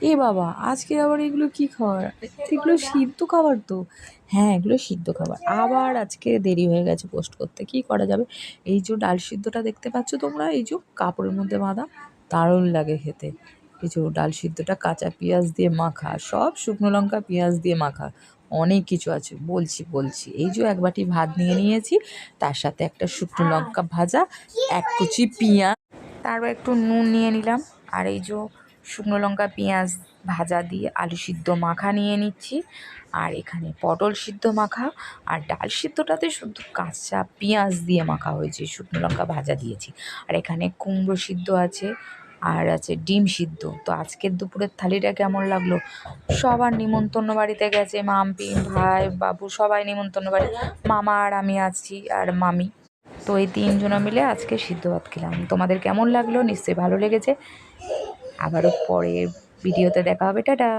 এ বাবা, আজকে আবার এগুলো কি খাবার? এগুলো সিদ্ধ খাবার তো। হ্যাঁ, এগুলো সিদ্ধ খাবার। আবার আজকে দেরি হয়ে গেছে পোস্ট করতে, কি করা যাবে। এই যে ডাল সিদ্ধটা দেখতে পাচ্ছ তোমরা, এই যে কাপড়ের মধ্যে বাঁধা, দারুণ লাগে খেতে। এই যে ডাল সিদ্ধটা কাঁচা পেঁয়াজ দিয়ে মাখা, সব শুকনো লঙ্কা পেঁয়াজ দিয়ে মাখা, অনেক কিছু আছে, বলছি এই যে এক বাটি ভাত নিয়ে নিয়েছি, তার সাথে একটা শুকনো লঙ্কা ভাজা, এক কুচি পেঁয়াজ, তারপর একটু নুন নিয়ে নিলাম। আর এই যে শুকনো লঙ্কা পেঁয়াজ ভাজা দিয়ে আলু সিদ্ধ মাখা নিয়ে নিচ্ছি। আর এখানে পটল সিদ্ধ মাখা, আর ডাল সিদ্ধটাতে শুধু কাঁচা পেঁয়াজ দিয়ে মাখা হয়েছে, শুকনো লঙ্কা ভাজা দিয়েছি। আর এখানে কুমড়ো সিদ্ধ আছে, আর আছে ডিম সিদ্ধ। তো আজকের দুপুরের থালিটা কেমন লাগলো? সবার নিমন্ত্রণ বাড়িতে গেছে, মাম্পি ভাই বাবু সবাই নিমন্ত্রণ বাড়ি, মামা আর আমি আছি আর মামি। তো এই তিনজনে মিলে আজকে সিদ্ধ ভাত খেলাম। তোমাদের কেমন লাগলো? নিশ্চয়ই ভালো লেগেছে। আবারও পরের ভিডিওতে দেখা হবে। টাটা।